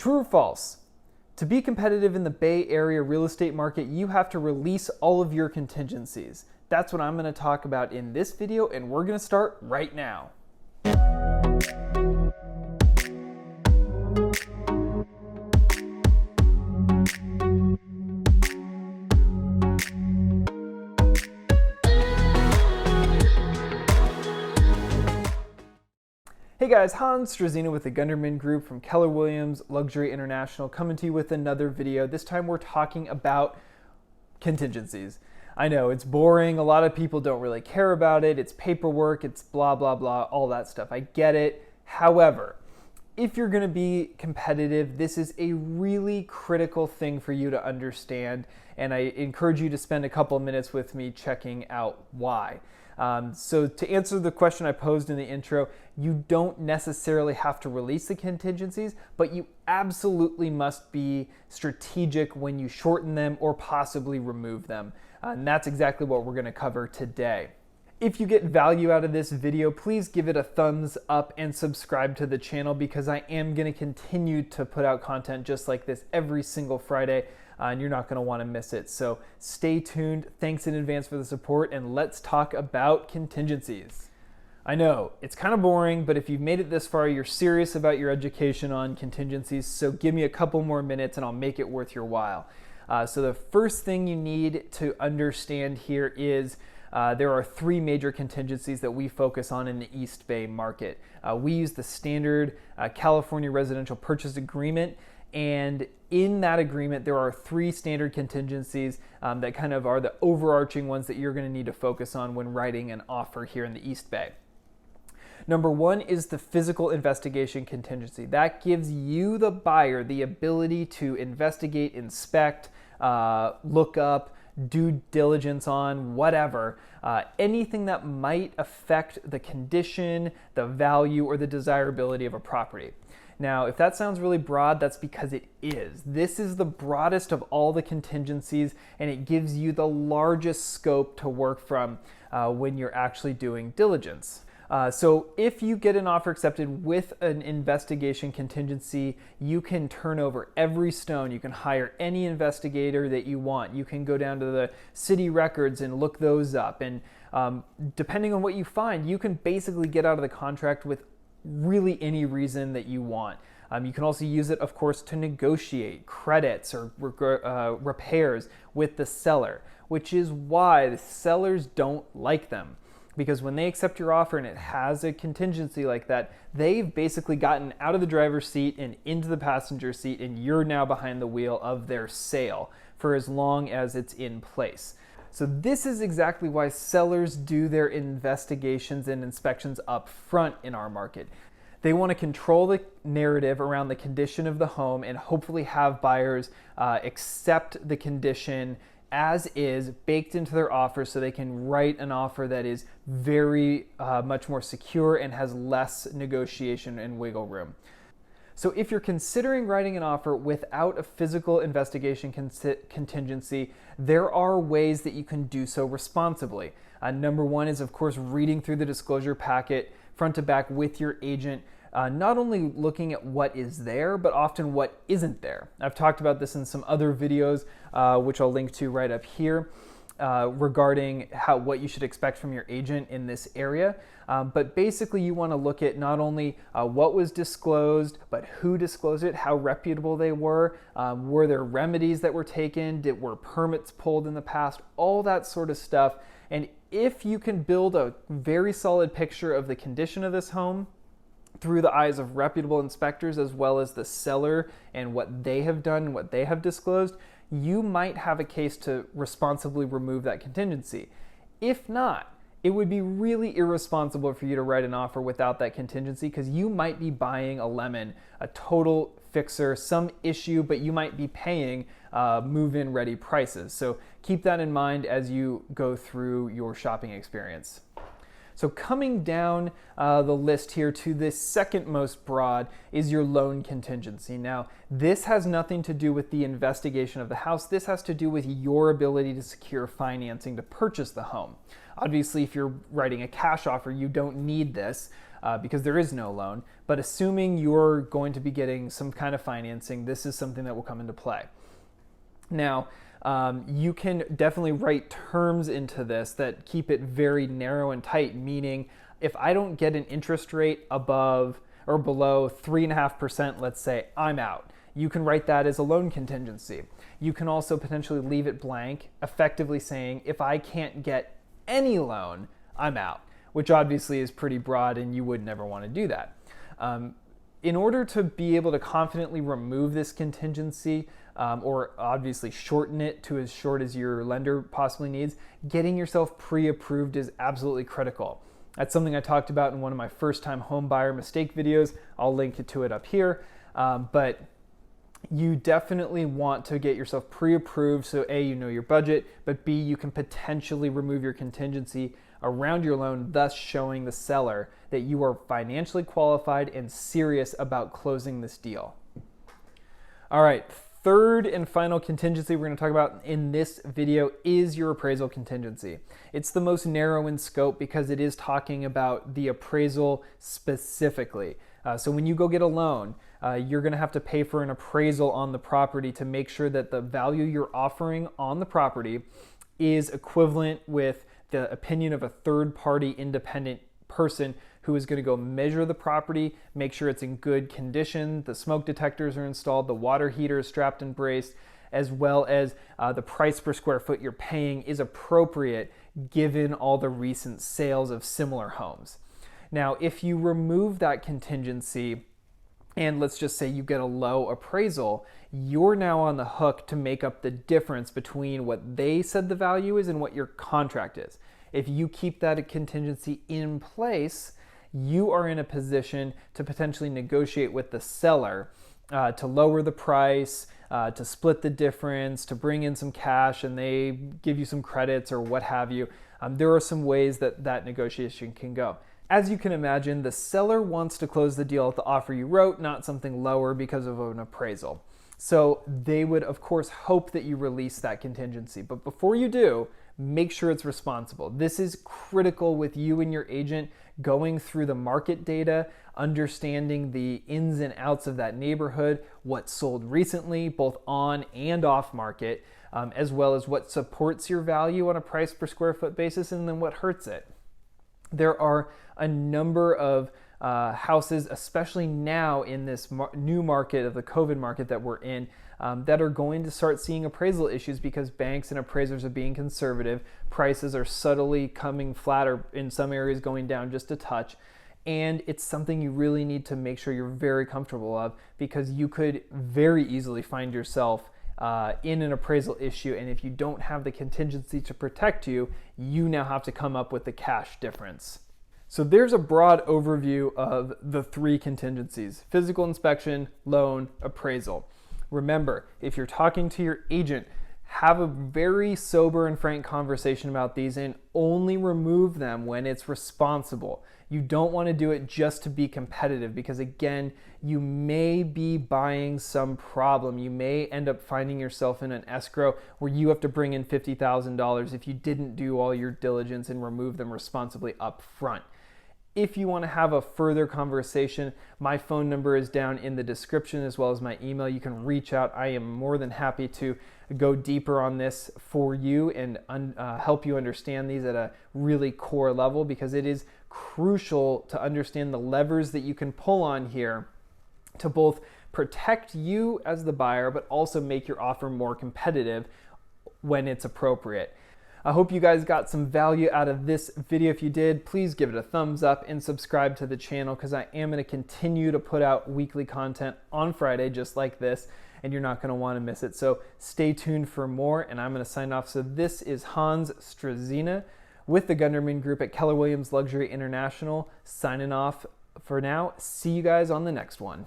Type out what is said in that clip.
True or false? To be competitive in the Bay Area real estate market, you have to release all of your contingencies. That's what I'm going to talk about in this video, and we're going to start right now. Hey guys, Hans Struzyna with the Gunderman Group from Keller Williams Luxury International, coming to you with another video. This time we're talking about contingencies. I know it's boring, a lot of people don't really care about it, it's paperwork, it's blah blah blah, all that stuff. I get it. However, if you're going to be competitive, this is a really critical thing for you to understand, and I encourage you to spend a couple of minutes with me checking out why. So to answer the question I posed in the intro, you don't necessarily have to release the contingencies, but you absolutely must be strategic when you shorten them or possibly remove them. And that's exactly what we're going to cover today. If you get value out of this video, please give it a thumbs up and subscribe to the channel, because I am going to continue to put out content just like this every single Friday. And you're not going to want to miss it. So stay tuned. Thanks in advance for the support, and let's talk about contingencies. I know it's kind of boring, but if you've made it this far, you're serious about your education on contingencies. So give me a couple more minutes and I'll make it worth your while. So the first thing you need to understand here is there are three major contingencies that we focus on in the East Bay market. We use the standard California Residential Purchase Agreement. And in that agreement, there are three standard contingencies that kind of are the overarching ones that you're going to need to focus on when writing an offer here in the East Bay. Number one is the physical investigation contingency. That gives you, the buyer, the ability to investigate, inspect, look up, due diligence on, whatever, anything that might affect the condition, the value, or the desirability of a property. Now, if that sounds really broad, that's because it is. This is the broadest of all the contingencies, and it gives you the largest scope to work from when you're actually doing diligence. So if you get an offer accepted with an investigation contingency, you can turn over every stone. You can hire any investigator that you want. You can go down to the city records and look those up. And depending on what you find, you can basically get out of the contract with really any reason that you want. You can also use it, of course, to negotiate credits or repairs with the seller, which is why the sellers don't like them. Because when they accept your offer and it has a contingency like that, they've basically gotten out of the driver's seat and into the passenger seat, and you're now behind the wheel of their sale for as long as it's in place. So this is exactly why sellers do their investigations and inspections up front in our market. They want to control the narrative around the condition of the home and hopefully have buyers accept the condition as is, baked into their offer, so they can write an offer that is very much more secure and has less negotiation and wiggle room. So if you're considering writing an offer without a physical investigation contingency, there are ways that you can do so responsibly. Number one is, of course, reading through the disclosure packet front to back with your agent, not only looking at what is there, but often what isn't there. I've talked about this in some other videos, which I'll link to right up here, regarding what you should expect from your agent in this area. But basically you want to look at not only what was disclosed, but who disclosed it, how reputable they were there remedies that were taken, were permits pulled in the past, all that sort of stuff. And if you can build a very solid picture of the condition of this home through the eyes of reputable inspectors, as well as the seller and what they have done and what they have disclosed, you might have a case to responsibly remove that contingency. If not, it would be really irresponsible for you to write an offer without that contingency, because you might be buying a lemon, a total fixer, some issue, but you might be paying move-in ready prices. So keep that in mind as you go through your shopping experience. So coming down the list here to the second most broad is your loan contingency. Now, this has nothing to do with the investigation of the house. This has to do with your ability to secure financing to purchase the home. Obviously, if you're writing a cash offer, you don't need this. because there is no loan. But assuming you're going to be getting some kind of financing, this is something that will come into play. Now, you can definitely write terms into this that keep it very narrow and tight, meaning if I don't get an interest rate above or below 3.5%, let's say, I'm out. You can write that as a loan contingency. You can also potentially leave it blank, effectively saying, if I can't get any loan, I'm out, which obviously is pretty broad and you would never want to do that. In order to be able to confidently remove this contingency, or obviously shorten it to as short as your lender possibly needs, getting yourself pre-approved is absolutely critical. That's something I talked about in one of my first-time home buyer mistake videos. I'll link to it up here. But you definitely want to get yourself pre-approved so A, you know your budget, but B, you can potentially remove your contingency around your loan, thus showing the seller that you are financially qualified and serious about closing this deal. All right, third and final contingency we're going to talk about in this video is your appraisal contingency. It's the most narrow in scope because it is talking about the appraisal specifically. So when you go get a loan, you're going to have to pay for an appraisal on the property to make sure that the value you're offering on the property is equivalent with the opinion of a third-party independent person who is going to go measure the property, make sure it's in good condition, the smoke detectors are installed, the water heater is strapped and braced, as well as the price per square foot you're paying is appropriate given all the recent sales of similar homes. Now, if you remove that contingency, and let's just say you get a low appraisal, you're now on the hook to make up the difference between what they said the value is and what your contract is. If you keep that contingency in place, you are in a position to potentially negotiate with the seller to lower the price, to split the difference, to bring in some cash and they give you some credits or what have you. There are some ways that that negotiation can go. As you can imagine, the seller wants to close the deal at the offer you wrote, not something lower because of an appraisal. So they would, of course, hope that you release that contingency. But before you do, make sure it's responsible. This is critical with you and your agent going through the market data, understanding the ins and outs of that neighborhood, what sold recently, both on and off market, as well as what supports your value on a price per square foot basis and then what hurts it. There are a number of houses, especially now in this new market of the COVID market that we're in, that are going to start seeing appraisal issues because banks and appraisers are being conservative. Prices are subtly coming flat or in some areas going down just a touch. And it's something you really need to make sure you're very comfortable of because you could very easily find yourself in an appraisal issue, and if you don't have the contingency to protect you, you now have to come up with the cash difference. So there's a broad overview of the three contingencies: physical inspection, loan, appraisal. Remember, if you're talking to your agent, have a very sober and frank conversation about these and only remove them when it's responsible. You don't want to do it just to be competitive because, again, you may be buying some problem. You may end up finding yourself in an escrow where you have to bring in $50,000 if you didn't do all your diligence and remove them responsibly up front. If you want to have a further conversation, my phone number is down in the description as well as my email. You can reach out. I am more than happy to go deeper on this for you and help you understand these at a really core level because it is crucial to understand the levers that you can pull on here to both protect you as the buyer but also make your offer more competitive when it's appropriate. I hope you guys got some value out of this video. If you did, please give it a thumbs up and subscribe to the channel because I am going to continue to put out weekly content on Friday just like this, and you're not going to want to miss it. So stay tuned for more, and I'm going to sign off. So this is Hans Struzyna with the Gunderman Group at Keller Williams Luxury International, signing off for now. See you guys on the next one.